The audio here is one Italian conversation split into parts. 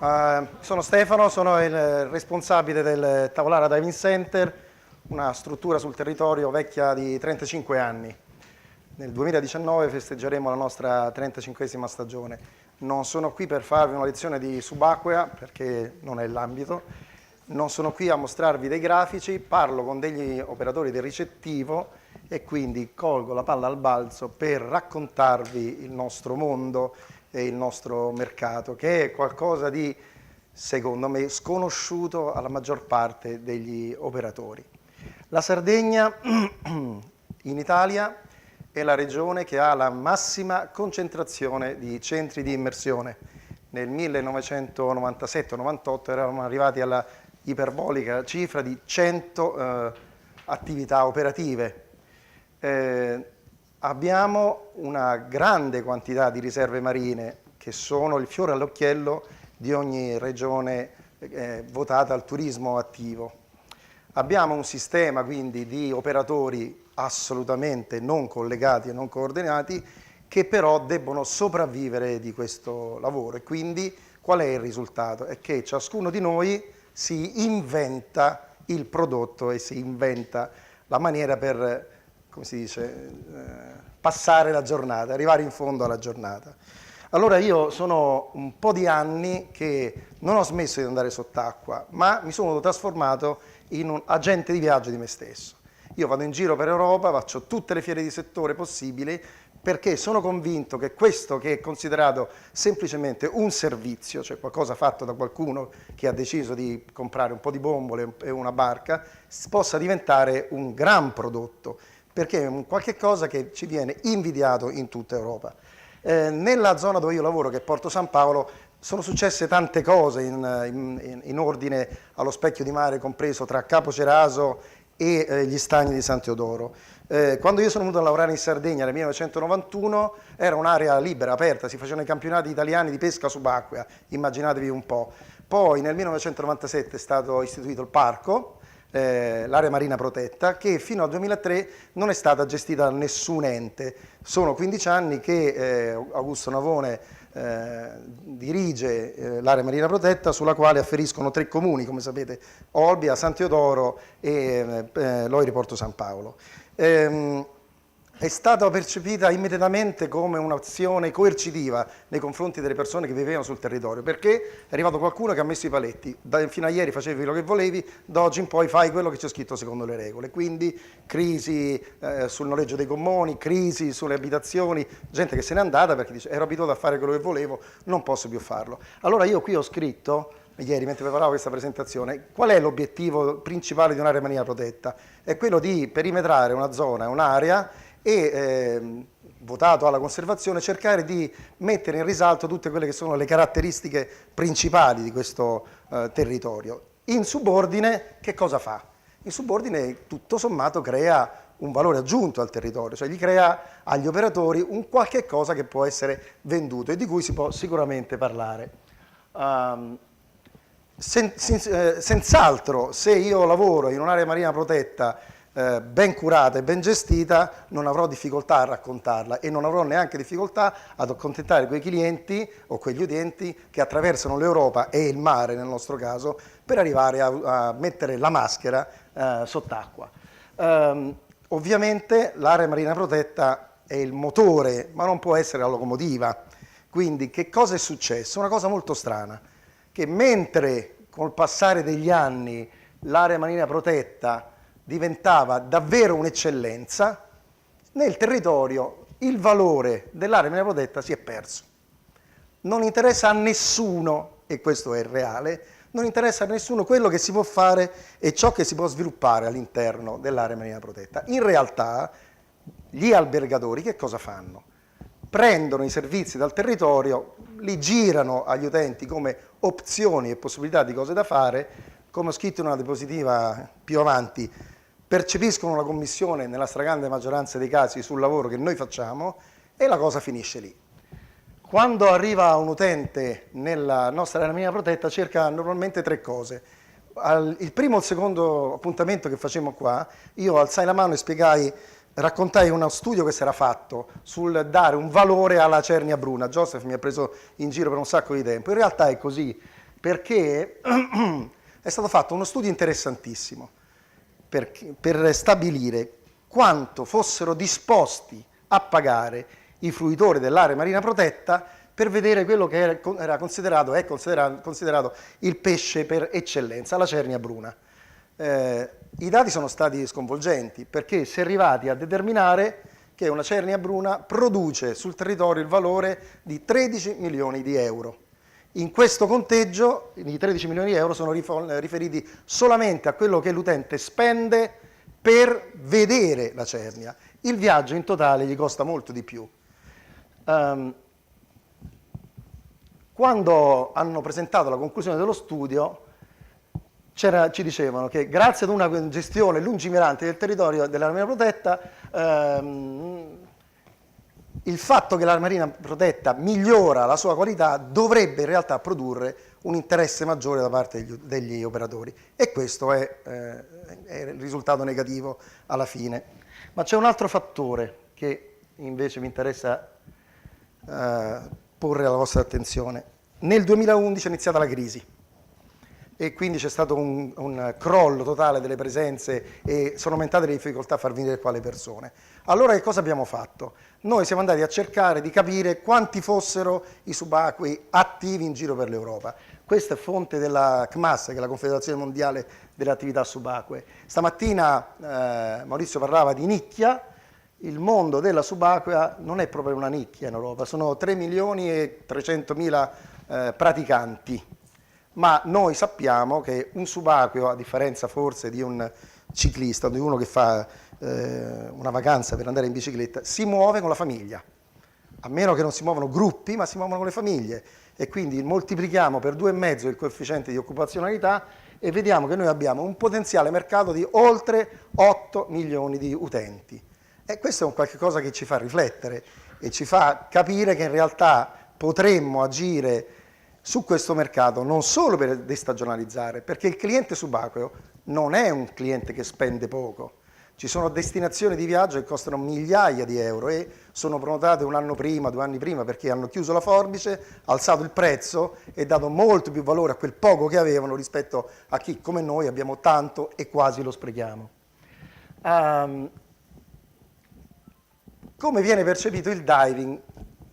Sono Stefano, sono il responsabile del Tavolara Diving Center, una struttura sul territorio vecchia di 35 anni. Nel 2019 festeggeremo la nostra 35esima stagione. Non sono qui per farvi una lezione di subacquea, perché non è l'ambito. Non sono qui a mostrarvi dei grafici, parlo con degli operatori del ricettivo e quindi colgo la palla al balzo per raccontarvi il nostro mondo e il nostro mercato, che è qualcosa di, secondo me, sconosciuto alla maggior parte degli operatori. La Sardegna in Italia è la regione che ha la massima concentrazione di centri di immersione. Nel 1997-98 eravamo arrivati alla iperbolica cifra di 100 attività operative. Abbiamo una grande quantità di riserve marine che sono il fiore all'occhiello di ogni regione votata al turismo attivo. Abbiamo un sistema quindi di operatori assolutamente non collegati e non coordinati che però debbono sopravvivere di questo lavoro e quindi qual è il risultato? È che ciascuno di noi si inventa il prodotto e si inventa la maniera per, come si dice, passare la giornata, arrivare in fondo alla giornata. Allora io sono un po' di anni che non ho smesso di andare sott'acqua, ma mi sono trasformato in un agente di viaggio di me stesso. Io vado in giro per Europa, faccio tutte le fiere di settore possibili, perché sono convinto che questo che è considerato semplicemente un servizio, cioè qualcosa fatto da qualcuno che ha deciso di comprare un po' di bombole e una barca, possa diventare un gran prodotto, perché è un qualche cosa che ci viene invidiato in tutta Europa. Nella zona dove io lavoro, che è Porto San Paolo, sono successe tante cose in ordine allo specchio di mare compreso tra Capo Ceraso e gli stagni di San Teodoro. Quando io sono venuto a lavorare in Sardegna nel 1991 era un'area libera, aperta, si facevano i campionati italiani di pesca subacquea, immaginatevi un po'. Poi nel 1997 è stato istituito il parco, l'area marina protetta, che fino al 2003 non è stata gestita da nessun ente. Sono 15 anni che Augusto Navone dirige l'area marina protetta, sulla quale afferiscono 3 comuni, come sapete, Olbia, San Teodoro e Loiri Porto San Paolo. È stata percepita immediatamente come un'azione coercitiva nei confronti delle persone che vivevano sul territorio, perché è arrivato qualcuno che ha messo i paletti, fino a ieri facevi quello che volevi, da oggi in poi fai quello che c'è scritto secondo le regole, quindi crisi sul noleggio dei gommoni, crisi sulle abitazioni, gente che se n'è andata perché dice ero abituato a fare quello che volevo, non posso più farlo. Allora io qui ho scritto, ieri mentre preparavo questa presentazione, qual è l'obiettivo principale di un'area marina protetta? È quello di perimetrare una zona, un'area e votato alla conservazione cercare di mettere in risalto tutte quelle che sono le caratteristiche principali di questo territorio. In subordine che cosa fa? In subordine tutto sommato crea un valore aggiunto al territorio, cioè gli crea agli operatori un qualche cosa che può essere venduto e di cui si può sicuramente parlare. Senz'altro se io lavoro in un'area marina protetta ben curata e ben gestita non avrò difficoltà a raccontarla e non avrò neanche difficoltà ad accontentare quei clienti o quegli utenti che attraversano l'Europa e il mare nel nostro caso per arrivare a mettere la maschera sott'acqua. Ovviamente l'area marina protetta è il motore, ma non può essere la locomotiva. Quindi che cosa è successo? Una cosa molto strana, che mentre col passare degli anni l'area marina protetta diventava davvero un'eccellenza, nel territorio il valore dell'area marina protetta si è perso. Non interessa a nessuno, e questo è il reale, non interessa a nessuno quello che si può fare e ciò che si può sviluppare all'interno dell'area marina protetta. In realtà gli albergatori che cosa fanno? Prendono i servizi dal territorio, li girano agli utenti come opzioni e possibilità di cose da fare, come ho scritto in una diapositiva più avanti, percepiscono una commissione nella stragrande maggioranza dei casi sul lavoro che noi facciamo e la cosa finisce lì. Quando arriva un utente nella nostra area marina protetta cerca normalmente 3 cose. Il primo o il secondo appuntamento che facemmo qua, io alzai la mano e raccontai uno studio che si era fatto sul dare un valore alla cernia bruna. Joseph mi ha preso in giro per un sacco di tempo. In realtà è così perché è stato fatto uno studio interessantissimo per stabilire quanto fossero disposti a pagare i fruitori dell'area marina protetta per vedere quello che era considerato, è considerato il pesce per eccellenza, la cernia bruna. I dati sono stati sconvolgenti perché si è arrivati a determinare che una cernia bruna produce sul territorio il valore di 13 milioni di euro. In questo conteggio i 13 milioni di euro sono riferiti solamente a quello che l'utente spende per vedere la cernia. Il viaggio in totale gli costa molto di più. Quando hanno presentato la conclusione dello studio, ci dicevano che grazie ad una gestione lungimirante del territorio dell'area marina protetta, il fatto che l'area marina protetta migliora la sua qualità dovrebbe in realtà produrre un interesse maggiore da parte degli operatori, e questo è il risultato negativo alla fine. Ma c'è un altro fattore che invece mi interessa porre alla vostra attenzione. Nel 2011 è iniziata la crisi e quindi c'è stato un crollo totale delle presenze e sono aumentate le difficoltà a far venire qua le persone. Allora che cosa abbiamo fatto? Noi siamo andati a cercare di capire quanti fossero i subacquei attivi in giro per l'Europa. Questa è fonte della CMAS, che è la Confederazione Mondiale delle Attività Subacquee. Stamattina Maurizio parlava di nicchia. Il mondo della subacquea non è proprio una nicchia in Europa, sono 3 milioni e 300 mila praticanti, ma noi sappiamo che un subacqueo, a differenza forse di un ciclista, di uno che fa una vacanza per andare in bicicletta, si muove con la famiglia, a meno che non si muovano gruppi, ma si muovono con le famiglie, e quindi moltiplichiamo per 2,5 il coefficiente di occupazionalità e vediamo che noi abbiamo un potenziale mercato di oltre 8 milioni di utenti. E questo è un qualche cosa che ci fa riflettere e ci fa capire che in realtà potremmo agire su questo mercato non solo per destagionalizzare, perché il cliente subacqueo non è un cliente che spende poco. Ci sono destinazioni di viaggio che costano migliaia di euro e sono prenotate un anno prima, 2 anni prima, perché hanno chiuso la forbice, alzato il prezzo e dato molto più valore a quel poco che avevano rispetto a chi come noi abbiamo tanto e quasi lo sprechiamo. Come viene percepito il diving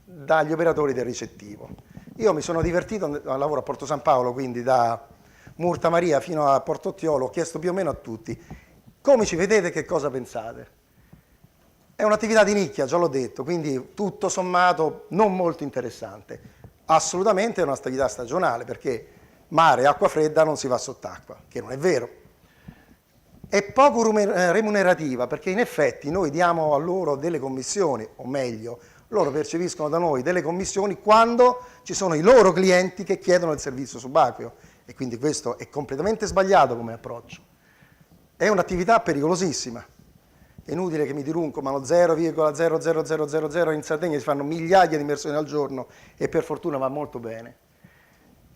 dagli operatori del ricettivo? Io mi sono divertito, lavoro a Porto San Paolo, quindi da Murta Maria fino a Porto Ottiolo, ho chiesto più o meno a tutti: come ci vedete, che cosa pensate? È un'attività di nicchia, già l'ho detto, quindi tutto sommato non molto interessante. Assolutamente è un'attività stagionale, perché mare e acqua fredda non si va sott'acqua, che non è vero. È poco remunerativa, perché in effetti noi diamo a loro delle commissioni, o meglio, loro percepiscono da noi delle commissioni quando ci sono i loro clienti che chiedono il servizio subacqueo, e quindi questo è completamente sbagliato come approccio. È un'attività pericolosissima. È inutile che mi dirunco, ma lo 0,00000 in Sardegna si fanno migliaia di immersioni al giorno e per fortuna va molto bene.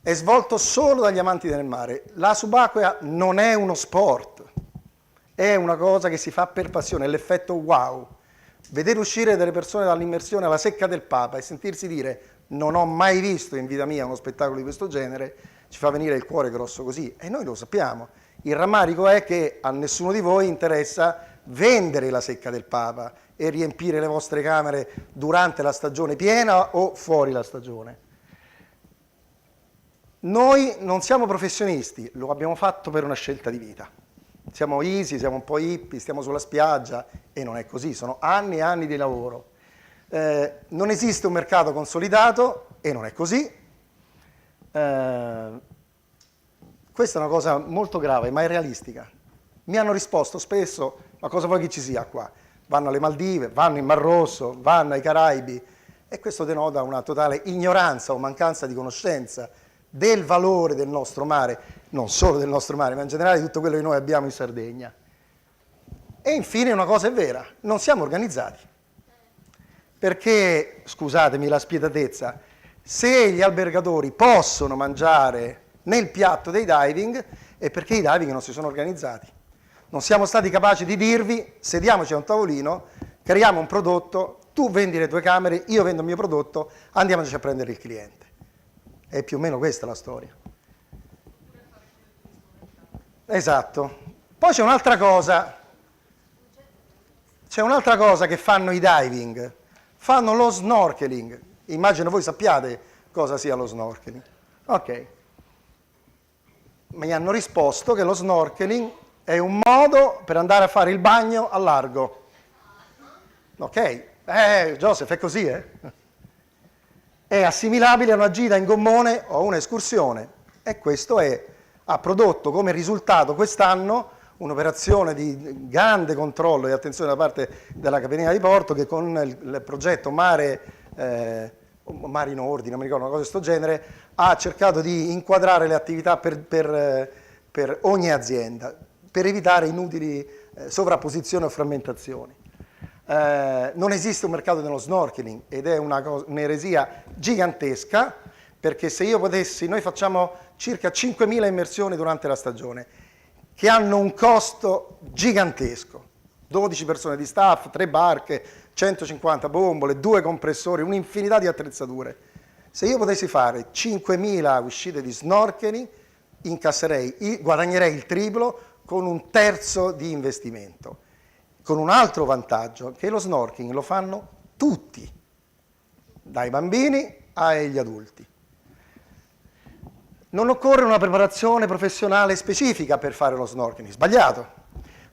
È svolto solo dagli amanti del mare. La subacquea non è uno sport, è una cosa che si fa per passione, è l'effetto wow. Vedere uscire delle persone dall'immersione alla Secca del Papa e sentirsi dire non ho mai visto in vita mia uno spettacolo di questo genere, ci fa venire il cuore grosso così, e noi lo sappiamo. Il rammarico è che a nessuno di voi interessa vendere la Secca del Papa e riempire le vostre camere durante la stagione piena o fuori la stagione. Noi non siamo professionisti, lo abbiamo fatto per una scelta di vita. Siamo easy, siamo un po' hippie, stiamo sulla spiaggia, e non è così, sono anni e anni di lavoro. Non esiste un mercato consolidato, e non è così. Questa è una cosa molto grave, ma è realistica. Mi hanno risposto spesso: ma cosa vuoi che ci sia qua? Vanno alle Maldive, vanno in Mar Rosso, vanno ai Caraibi, e questo denota una totale ignoranza o mancanza di conoscenza del valore del nostro mare, non solo del nostro mare, ma in generale di tutto quello che noi abbiamo in Sardegna. E infine una cosa è vera: non siamo organizzati. Perché, scusatemi la spietatezza, se gli albergatori possono mangiare nel piatto dei diving, è perché i diving non si sono organizzati. Non siamo stati capaci di dirvi: sediamoci a un tavolino, creiamo un prodotto, tu vendi le tue camere, io vendo il mio prodotto, andiamoci a prendere il cliente. È più o meno questa la storia. Esatto. Poi c'è un'altra cosa che fanno i diving, fanno lo snorkeling. Immagino voi sappiate cosa sia lo snorkeling. Ok. Mi hanno risposto che lo snorkeling è un modo per andare a fare il bagno al largo. Ok? Joseph, è così, eh? È assimilabile a una gita in gommone o a un'escursione. E questo ha prodotto come risultato quest'anno un'operazione di grande controllo e attenzione da parte della Capitaneria di Porto, che con il progetto Mare in Ordine, non mi ricordo, una cosa di questo genere, ha cercato di inquadrare le attività per ogni azienda, per evitare inutili sovrapposizioni o frammentazioni. Non esiste un mercato dello snorkeling ed è un'eresia gigantesca, perché se io potessi, noi facciamo circa 5.000 immersioni durante la stagione, che hanno un costo gigantesco, 12 persone di staff, 3 barche, 150 bombole, 2 compressori, un'infinità di attrezzature. Se io potessi fare 5.000 uscite di snorkeling, guadagnerei il triplo con un terzo di investimento. Con un altro vantaggio, che lo snorkeling lo fanno tutti, dai bambini agli adulti. Non occorre una preparazione professionale specifica per fare lo snorkeling, sbagliato.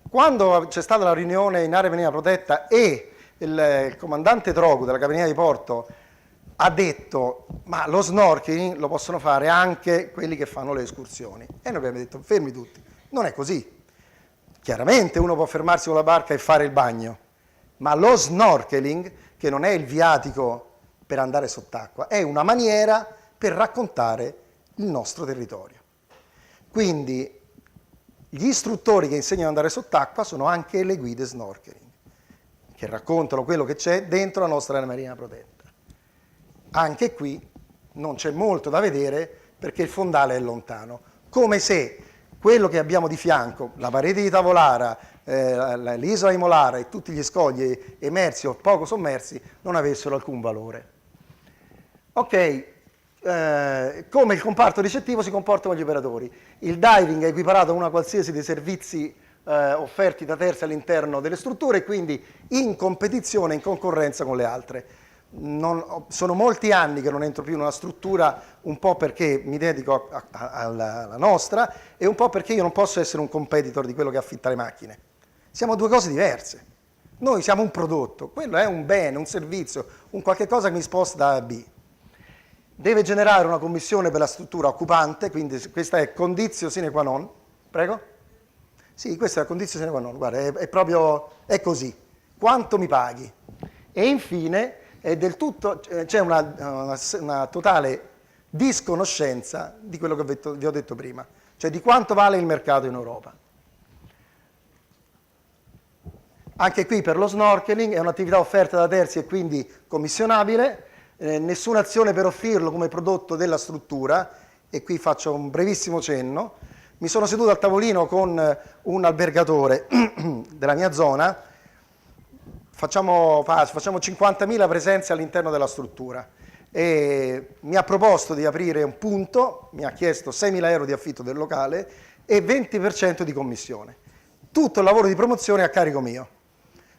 Quando c'è stata la riunione in area marina protetta e il comandante Trogu della Capitaneria di Porto ha detto ma lo snorkeling lo possono fare anche quelli che fanno le escursioni. E noi abbiamo detto fermi tutti, non è così. Chiaramente uno può fermarsi con la barca e fare il bagno, ma lo snorkeling, che non è il viatico per andare sott'acqua, è una maniera per raccontare il nostro territorio. Quindi gli istruttori che insegnano ad andare sott'acqua sono anche le guide snorkeling, che raccontano quello che c'è dentro la nostra area marina protetta. Anche qui non c'è molto da vedere perché il fondale è lontano, come se quello che abbiamo di fianco, la parete di Tavolara, l'isola di Molara e tutti gli scogli emersi o poco sommersi non avessero alcun valore. Ok, come il comparto ricettivo si comporta con gli operatori. Il diving è equiparato a una qualsiasi dei servizi offerti da terzi all'interno delle strutture e quindi in competizione, in concorrenza con le altre. Sono molti anni che non entro più in una struttura, un po' perché mi dedico alla nostra e un po' perché io non posso essere un competitor di quello che affitta le macchine. Siamo due cose diverse. Noi siamo un prodotto, quello è un bene, un servizio, un qualche cosa che mi sposta da A a B. Deve generare una commissione per la struttura occupante, quindi questa è condizio sine qua non. Prego? Sì, questa è la condizio sine qua non, guarda, è così. Quanto mi paghi? E infine è del tutto, c'è una totale disconoscenza di quello che vi ho detto prima, cioè di quanto vale il mercato in Europa. Anche qui per lo snorkeling è un'attività offerta da terzi e quindi commissionabile, nessuna azione per offrirlo come prodotto della struttura, e qui faccio un brevissimo cenno. Mi sono seduto al tavolino con un albergatore della mia zona. Facciamo 50.000 presenze all'interno della struttura e mi ha proposto di aprire un punto, mi ha chiesto 6.000 euro di affitto del locale e 20% di commissione. Tutto il lavoro di promozione a carico mio.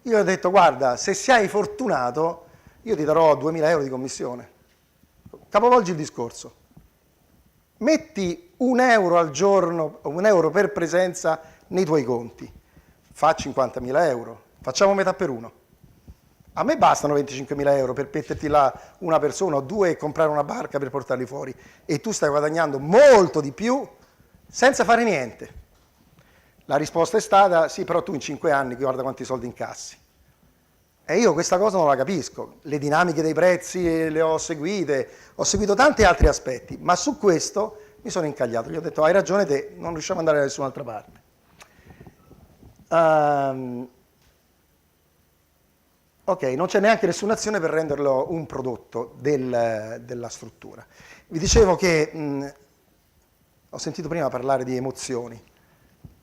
Io ho detto guarda, se sei fortunato io ti darò 2.000 euro di commissione. Capovolgi il discorso. Metti 1 euro al giorno, 1 euro per presenza nei tuoi conti. Fa 50.000 euro. Facciamo metà per uno. A me bastano 25.000 euro per metterti là una persona o due e comprare una barca per portarli fuori e tu stai guadagnando molto di più senza fare niente. La risposta è stata sì, però tu in 5 anni guarda quanti soldi incassi. E io questa cosa non la capisco. Le dinamiche dei prezzi le ho seguite, ho seguito tanti altri aspetti, ma su questo mi sono incagliato. Gli ho detto hai ragione te, non riusciamo ad andare da nessun'altra parte. Ok, non c'è neanche nessuna azione per renderlo un prodotto della struttura. Vi dicevo che ho sentito prima parlare di emozioni.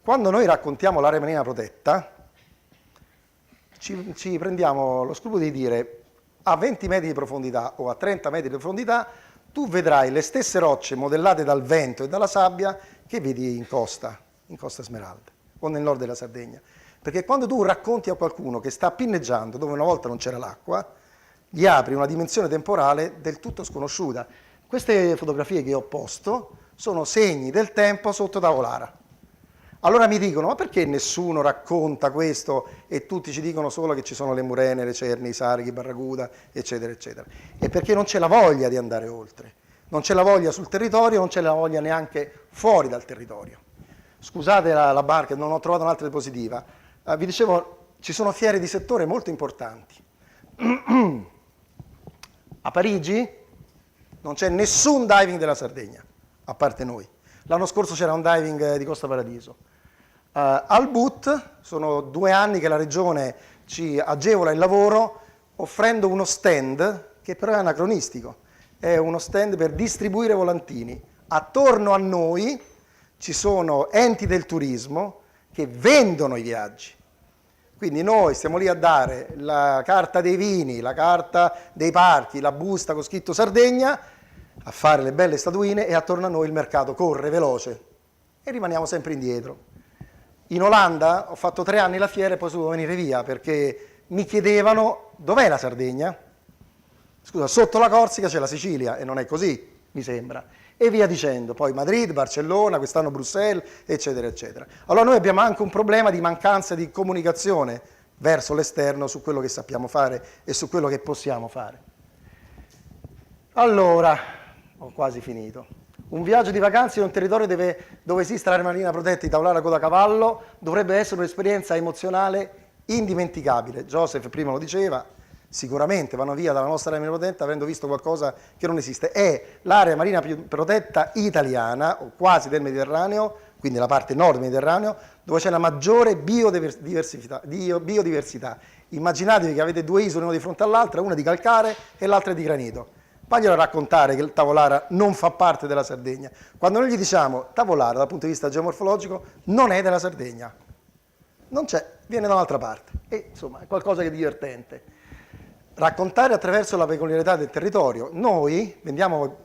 Quando noi raccontiamo l'area marina protetta, ci prendiamo lo scrupolo di dire a 20 metri di profondità o a 30 metri di profondità tu vedrai le stesse rocce modellate dal vento e dalla sabbia che vedi in costa. in Costa Smeralda o nel nord della Sardegna. Perché quando tu racconti a qualcuno che sta pinneggiando dove una volta non c'era l'acqua, gli apri una dimensione temporale del tutto sconosciuta. Queste fotografie che ho posto sono segni del tempo sotto Tavolara. Allora mi dicono, ma perché nessuno racconta questo e tutti ci dicono solo che ci sono le murene, le cerni, i sarghi, i barracuda, eccetera, eccetera? È perché non c'è la voglia di andare oltre. Non c'è la voglia sul territorio, non c'è la voglia neanche fuori dal territorio. Scusate la barca, non ho trovato un'altra diapositiva. Vi dicevo, ci sono fiere di settore molto importanti. A Parigi non c'è nessun diving della Sardegna, a parte noi. L'anno scorso c'era un diving di Costa Paradiso. Al BUT sono 2 anni che la regione ci agevola il lavoro offrendo uno stand che però è anacronistico. È uno stand per distribuire volantini. Attorno a noi ci sono enti del turismo che vendono i viaggi. Quindi noi stiamo lì a dare la carta dei vini, la carta dei parchi, la busta con scritto Sardegna, a fare le belle statuine e attorno a noi il mercato corre veloce e rimaniamo sempre indietro. In Olanda ho fatto 3 anni la fiera e poi sono dovuto venire via perché mi chiedevano dov'è la Sardegna? Scusa, sotto la Corsica c'è la Sicilia e non è così, mi sembra. E via dicendo, poi Madrid, Barcellona, quest'anno Bruxelles, eccetera, eccetera. Allora noi abbiamo anche un problema di mancanza di comunicazione verso l'esterno su quello che sappiamo fare e su quello che possiamo fare. Allora, ho quasi finito. Un viaggio di vacanze in un territorio dove esiste l'area marina protetta di Tavolara Coda Cavallo dovrebbe essere un'esperienza emozionale indimenticabile. Joseph prima lo diceva, sicuramente vanno via dalla nostra area marina protetta avendo visto qualcosa che non esiste. È l'area marina protetta italiana, o quasi del Mediterraneo, quindi la parte nord Mediterraneo, dove c'è la maggiore biodiversità. Immaginatevi che avete 2 isole una di fronte all'altra, una di calcare e l'altra di granito. Vaglielo raccontare che il Tavolara non fa parte della Sardegna. Quando noi gli diciamo Tavolara dal punto di vista geomorfologico non è della Sardegna, non c'è, viene da un'altra parte e insomma è qualcosa di divertente. Raccontare attraverso la peculiarità del territorio. Noi vendiamo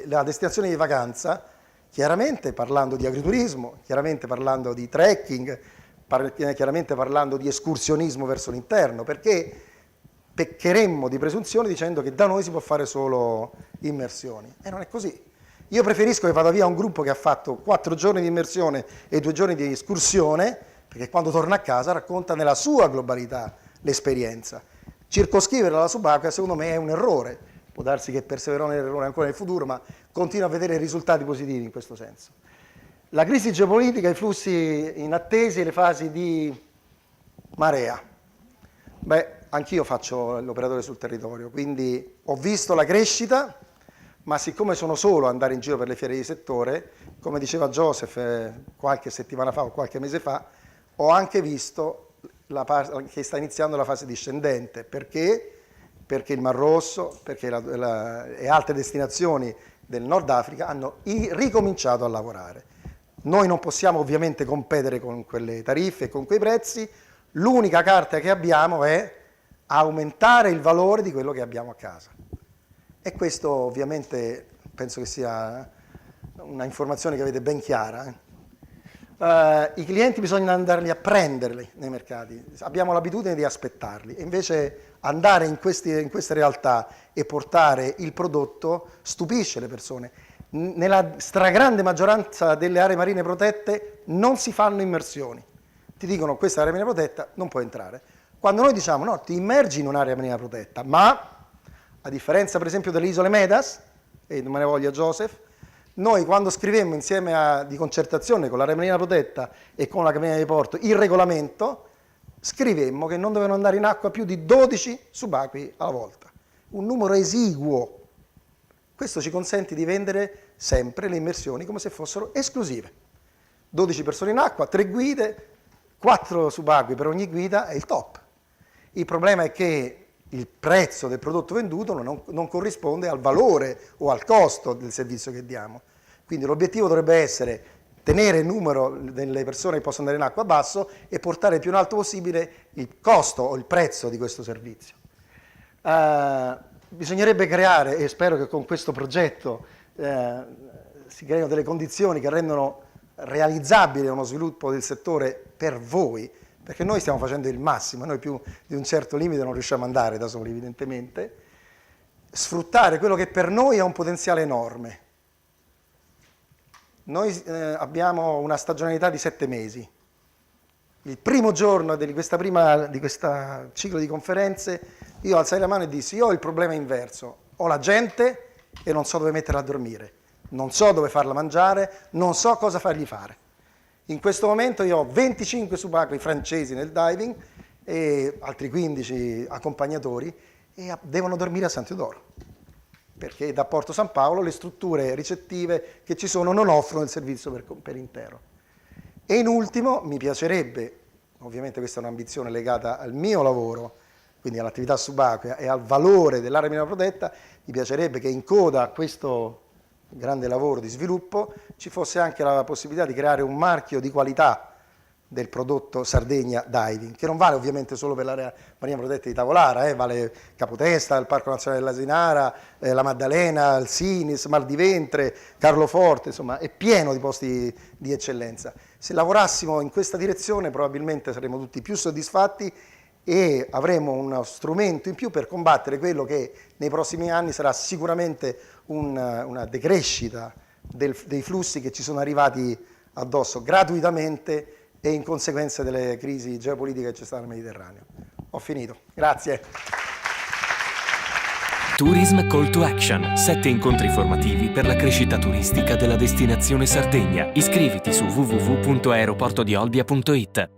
la destinazione di vacanza chiaramente parlando di agriturismo, chiaramente parlando di trekking, chiaramente parlando di escursionismo verso l'interno, perché peccheremmo di presunzione dicendo che da noi si può fare solo immersioni. E non è così. Io preferisco che vada via un gruppo che ha fatto 4 giorni di immersione e 2 giorni di escursione, perché quando torna a casa racconta nella sua globalità l'esperienza. Circoscriverla alla subacquea secondo me è un errore. Può darsi che persevererò nell'errore ancora nel futuro, ma continuo a vedere risultati positivi in questo senso. La crisi geopolitica, i flussi inattesi e le fasi di marea. Beh, anch'io faccio l'operatore sul territorio, quindi ho visto la crescita, ma siccome sono solo ad andare in giro per le fiere di settore, come diceva Joseph qualche settimana fa o qualche mese fa, ho anche visto che sta iniziando la fase discendente. Perché? Perché il Mar Rosso, perché e altre destinazioni del Nord Africa hanno ricominciato a lavorare. Noi non possiamo ovviamente competere con quelle tariffe e con quei prezzi, l'unica carta che abbiamo è aumentare il valore di quello che abbiamo a casa. E questo ovviamente penso che sia una informazione che avete ben chiara. I clienti bisogna andarli a prenderli nei mercati, abbiamo l'abitudine di aspettarli, e invece andare in queste realtà e portare il prodotto stupisce le persone. Nella stragrande maggioranza delle aree marine protette non si fanno immersioni. Ti dicono questa è area marina protetta, non puoi entrare. Quando noi diciamo no, ti immergi in un'area marina protetta, ma a differenza per esempio delle isole Medas, e non me ne voglia Joseph, noi quando scrivemmo insieme di concertazione con l'area marina protetta e con la Capitaneria di Porto il regolamento, scrivemmo che non dovevano andare in acqua più di 12 subacquei alla volta, un numero esiguo. Questo ci consente di vendere sempre le immersioni come se fossero esclusive. 12 persone in acqua, 3 guide, 4 subacquei per ogni guida è il top. Il problema è che il prezzo del prodotto venduto non corrisponde al valore o al costo del servizio che diamo. Quindi l'obiettivo dovrebbe essere tenere il numero delle persone che possono andare in acqua basso e portare il più in alto possibile il costo o il prezzo di questo servizio. Bisognerebbe creare, e spero che con questo progetto si creino delle condizioni che rendono realizzabile uno sviluppo del settore per voi, perché noi stiamo facendo il massimo, noi più di un certo limite non riusciamo ad andare da soli evidentemente, sfruttare quello che per noi ha un potenziale enorme. Noi abbiamo una stagionalità di 7 mesi. Il primo giorno di questo ciclo di conferenze io alzai la mano e dissi: io ho il problema inverso, ho la gente e non so dove metterla a dormire, non so dove farla mangiare, non so cosa fargli fare. In questo momento io ho 25 subacquei francesi nel diving e altri 15 accompagnatori e devono dormire a San Teodoro, perché da Porto San Paolo le strutture ricettive che ci sono non offrono il servizio per intero. E in ultimo mi piacerebbe, ovviamente questa è un'ambizione legata al mio lavoro, quindi all'attività subacquea e al valore dell'area marina protetta, mi piacerebbe che in coda a questo grande lavoro di sviluppo ci fosse anche la possibilità di creare un marchio di qualità del prodotto Sardegna Diving, che non vale ovviamente solo per l'area marina protetta di Tavolara, vale Capotesta, il Parco Nazionale dell'Asinara, la Maddalena, il Sinis, Mal di Ventre, Carloforte, insomma è pieno di posti di eccellenza. Se lavorassimo in questa direzione probabilmente saremmo tutti più soddisfatti e avremo uno strumento in più per combattere quello che nei prossimi anni sarà sicuramente una decrescita dei flussi che ci sono arrivati addosso gratuitamente e in conseguenza delle crisi geopolitiche che c'è stata nel Mediterraneo. Ho finito, grazie. Tourism Call to Action, 7 incontri formativi per la crescita turistica della destinazione Sardegna. Iscriviti su www.aeroportodiolbia.it.